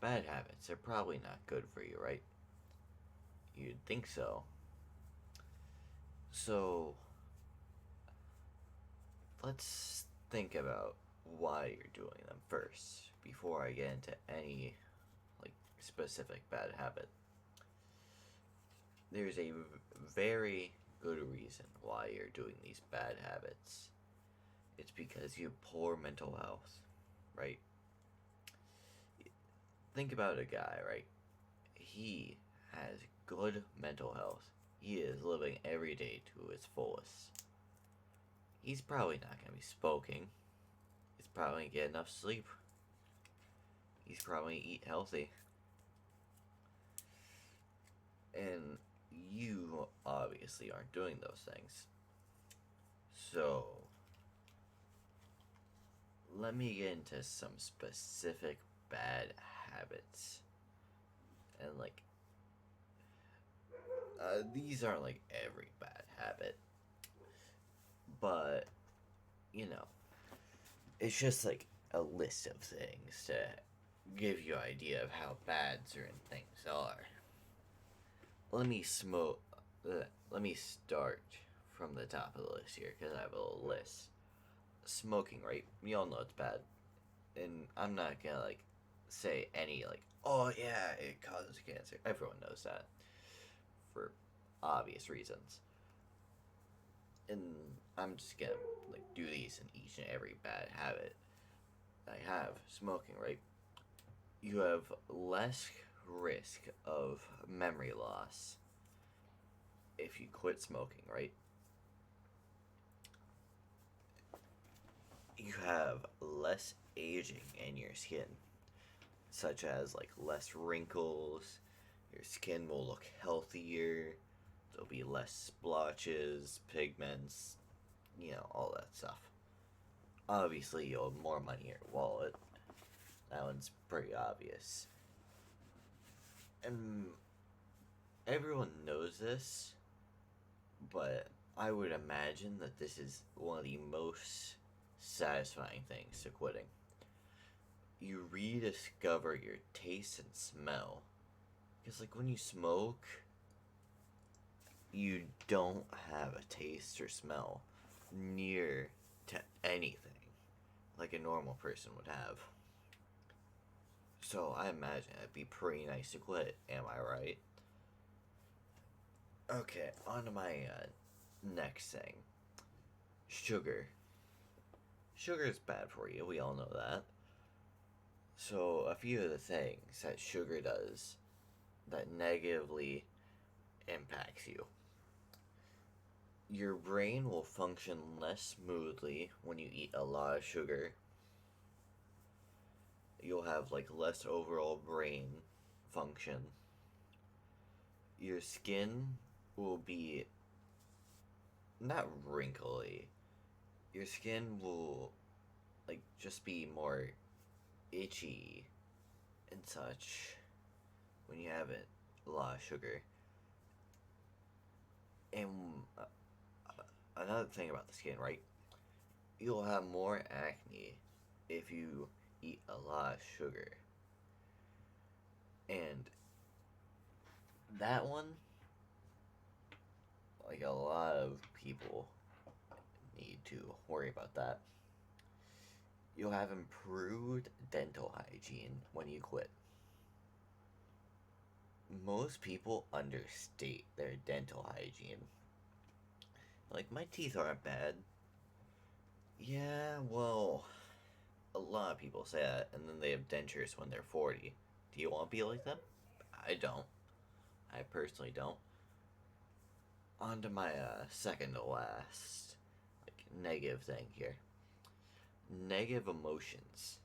bad habits are probably not good for you, right? You'd think so. So, let's think about why you're doing them first before I get into any like specific bad habit. There's a very good reason why you're doing these bad habits. It's because you have poor mental health, right? Think about a guy, right? He has good mental health. He is living every day to his fullest. He's probably not going to be smoking. He's probably going to get enough sleep. He's probably going to eat healthy. And you obviously aren't doing those things. So, let me get into some specific bad habits. And, like, these aren't like every bad habit, but, you know, it's just like a list of things to give you an idea of how bad certain things are. Let me smoke. Let me start from the top of the list here because I have a little list. Smoking, right? We all know it's bad, and I'm not gonna like say any like, oh yeah, it causes cancer. Everyone knows that for obvious reasons, and I'm just gonna like do these in each and every bad habit I have. Smoking, right? You have less risk of memory loss if you quit smoking, right? You have less aging in your skin, such as like less wrinkles, your skin will look healthier, there'll be less splotches, pigments, all that stuff. Obviously, you'll have more money in your wallet. That one's pretty obvious. And everyone knows this, but I would imagine that this is one of the most satisfying things to quitting. You rediscover your taste and smell. Because, like, when you smoke, you don't have a taste or smell near to anything like a normal person would have. So I imagine it'd be pretty nice to quit, am I right? Okay, on to my next thing. Sugar. Sugar is bad for you, we all know that. So, a few of the things that sugar does that negatively impacts you. Your brain will function less smoothly when you eat a lot of sugar. You'll have like less overall brain function. Your skin will be not wrinkly. Your skin will like just be more itchy and such when you have it a lot of sugar. And another thing about the skin, right? You'll have more acne if you eat a lot of sugar. And that one, like a lot of people need to worry about that. You'll have improved dental hygiene when you quit. Most people understate their dental hygiene. Like, my teeth aren't bad. Yeah, well, a lot of people say that, and then they have dentures when they're 40. Do you want to be like them? I don't. I personally don't. On to my second to last like negative thing here. Negative emotions.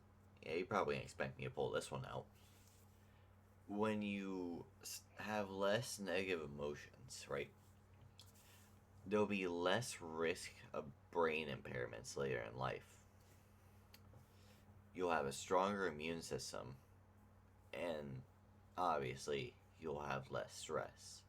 Yeah, you probably didn't expect me to pull this one out. When you have less negative emotions, right? There'll be less risk of brain impairments later in life. You'll have a stronger immune system, and obviously, you'll have less stress.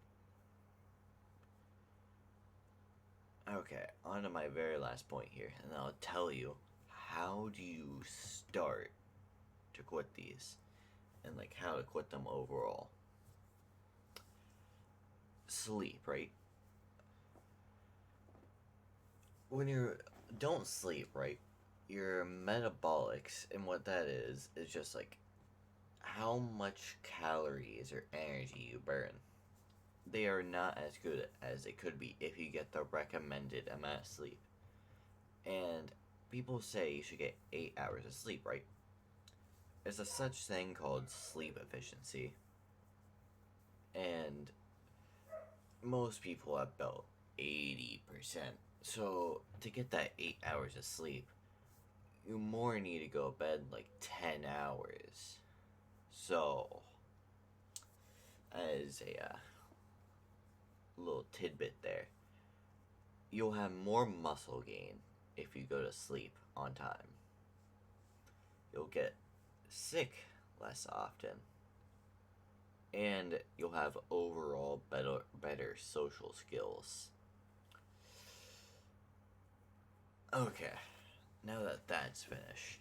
Okay, on to my very last point here, and I'll tell you how do you start to quit these. and like how to quit them overall. Sleep, right? When you don't sleep, right? Your metabolics, and what that is just like how much calories or energy you burn. They are not as good as they could be if you get the recommended amount of sleep. And people say you should get 8 hours of sleep, right? There's a such thing called sleep efficiency, and most people have about 80%. So to get that 8 hours of sleep, you more need to go to bed like 10 hours. So, as a little tidbit there, you'll have more muscle gain if you go to sleep on time. You'll get sick less often, and you'll have overall better social skills. Okay, now that that's finished,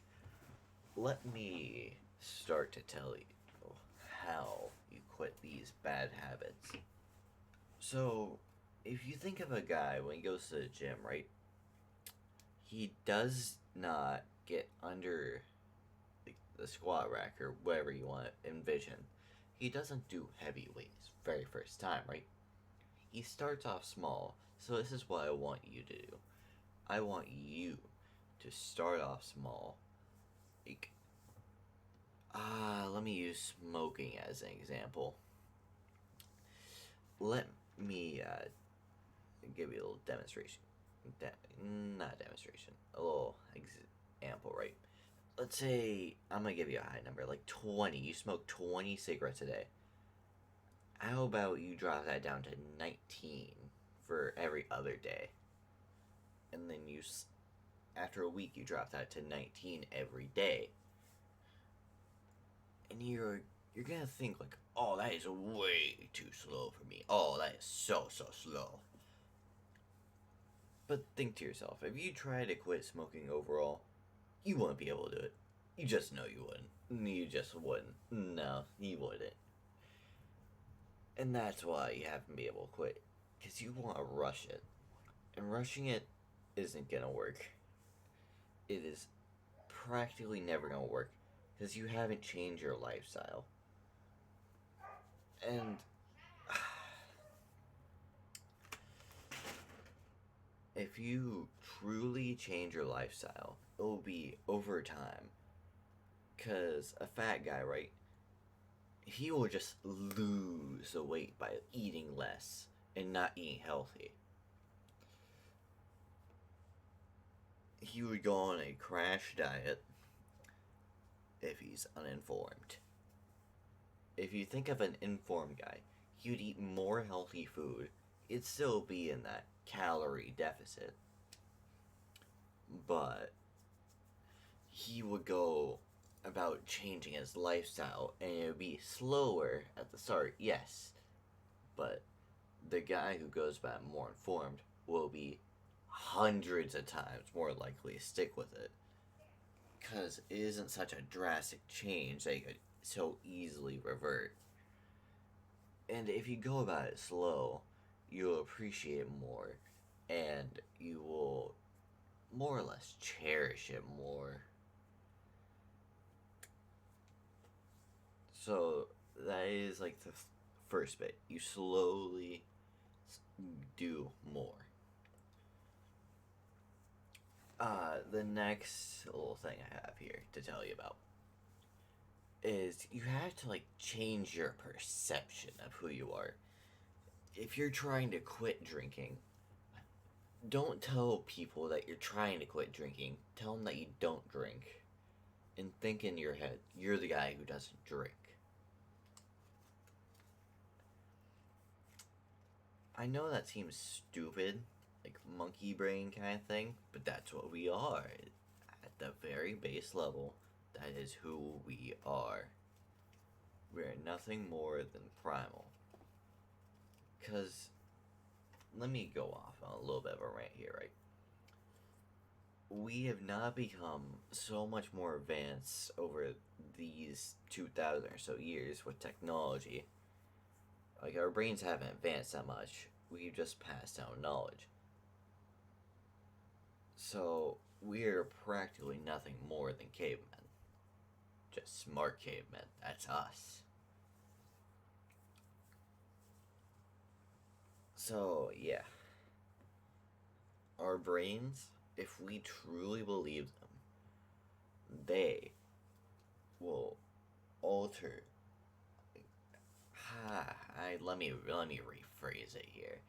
let me start to tell you how you quit these bad habits. So, if you think of a guy when he goes to the gym, right? He does not get under the squat rack or whatever you want to envision. He doesn't do heavy weights very first time, right? He starts off small. So this is what I want you to do. I want you to start off small. Like, let me use smoking as an example. Let me give you a little demonstration. Not demonstration. A little example, right? Let's say I'm gonna give you a high number, like 20. You smoke 20 cigarettes a day. How about you drop that down to 19 for every other day? And then after a week, you drop that to 19 every day. And you're gonna think like, oh, that is way too slow for me. Oh, that is so slow. But think to yourself, if you try to quit smoking overall, you wouldn't be able to do it. You just know you wouldn't. You just wouldn't. No, you wouldn't. And that's why you haven't been able to quit. Because you want to rush it. And rushing it isn't going to work. It is practically never going to work. Because you haven't changed your lifestyle. And if you truly change your lifestyle, it will be over time. Because a fat guy, right? He will just lose the weight by eating less and not eating healthy. He would go on a crash diet if he's uninformed. If you think of an informed guy, he would eat more healthy food. He'd still be in that calorie deficit. But he would go about changing his lifestyle, and it would be slower at the start, yes. But the guy who goes about more informed will be hundreds of times more likely to stick with it. Because it isn't such a drastic change that you could so easily revert. And if you go about it slow, you'll appreciate it more, and you will more or less cherish it more. So that is like the first bit. You slowly do more. The next little thing I have here to tell you about is you have to like change your perception of who you are. If you're trying to quit drinking, don't tell people that you're trying to quit drinking. Tell them that you don't drink. And think in your head, you're the guy who doesn't drink. I know that seems stupid, like monkey brain kind of thing, but that's what we are. At the very base level, that is who we are. We're nothing more than primal. Because, let me go off on a little bit of a rant here, right? we have not become so much more advanced over these 2,000 or so years with technology. Like, our brains haven't advanced that much. We've just passed down knowledge. So, we're practically nothing more than cavemen. Just smart cavemen. That's us. So, yeah. Our brains, if we truly believe them, they will alter. Let me rephrase it here.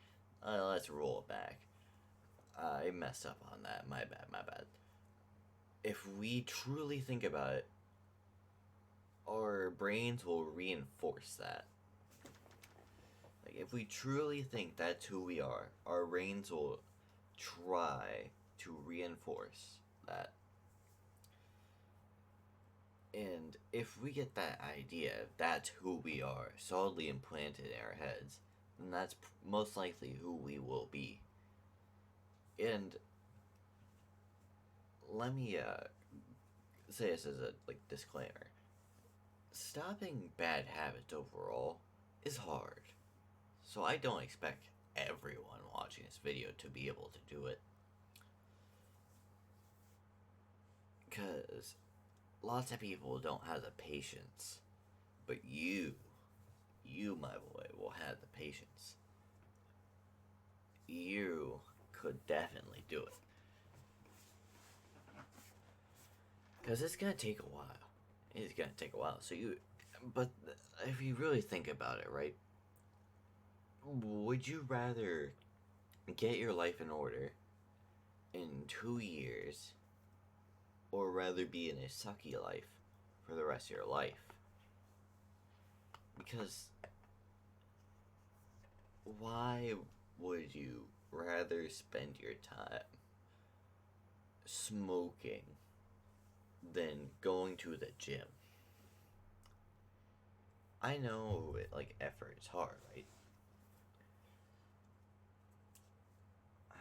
Let's roll it back. I messed up on that. My bad. My bad. If we truly think about it, our brains will reinforce that. Like, if we truly think that's who we are, our brains will try to reinforce that. And if we get that idea, that's who we are, solidly implanted in our heads, then that's most likely who we will be. And let me say this as a disclaimer. Stopping bad habits overall is hard. So I don't expect everyone watching this video to be able to do it. Because lots of people don't have the patience. But you, my boy, will have the patience. You could definitely do it. Because it's going to take a while. It's going to take a while. But if you really think about it, right? Would you rather get your life in order in 2 years, or rather be in a sucky life for the rest of your life? Because why would you rather spend your time smoking than going to the gym? I know effort is hard, right?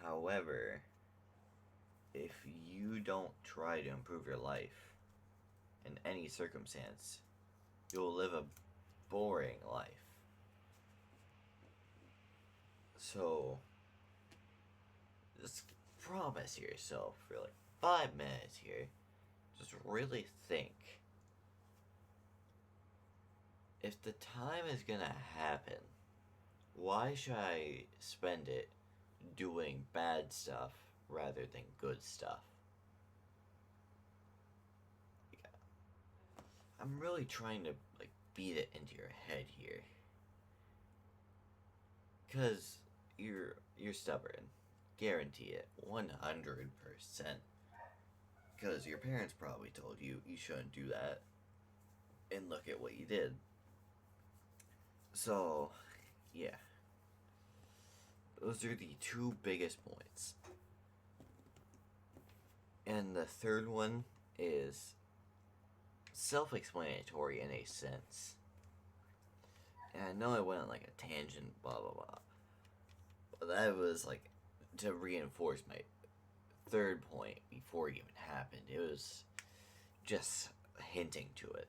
However, if you don't try to improve your life in any circumstance, you'll live a boring life. So, just promise yourself for 5 minutes here. Just really think. If the time is gonna happen, why should I spend it doing bad stuff rather than good stuff? Yeah. I'm really trying to beat it into your head here. Cause you're stubborn. Guarantee it. 100%. Cause your parents probably told you shouldn't do that. And look at what you did. So, yeah. Those are the two biggest points. And the third one is self-explanatory in a sense. And I know I went on a tangent, blah blah blah. But that was to reinforce my third point before it even happened. It was just hinting to it.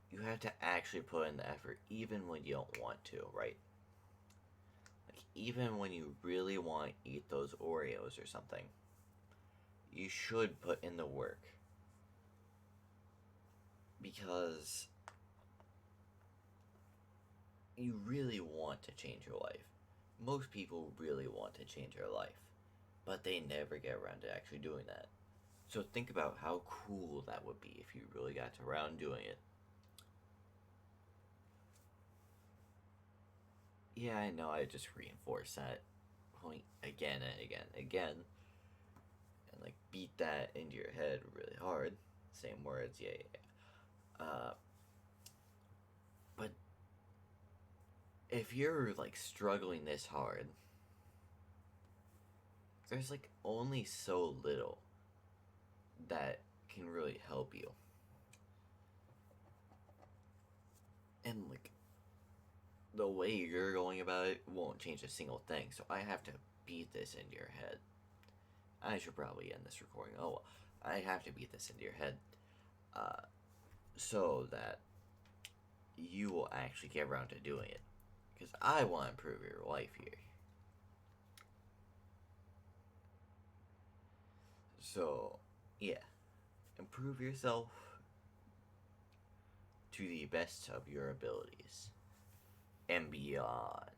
You have to actually put in the effort even when you don't want to, right? Even when you really want to eat those Oreos or something, you should put in the work. Because you really want to change your life. Most people really want to change their life, but they never get around to actually doing that. So think about how cool that would be if you really got around doing it. Yeah, I know, I just reinforced that point again and again and again. And beat that into your head really hard. Same words, yeah. But if you're struggling this hard, there's only so little that can really help you. And the way you're going about it won't change a single thing, so I have to beat this into your head. I should probably end this recording. Oh, I have to beat this into your head, uh, so that you will actually get around to doing it. Because I want to improve your life here. So, yeah. Improve yourself to the best of your abilities and beyond.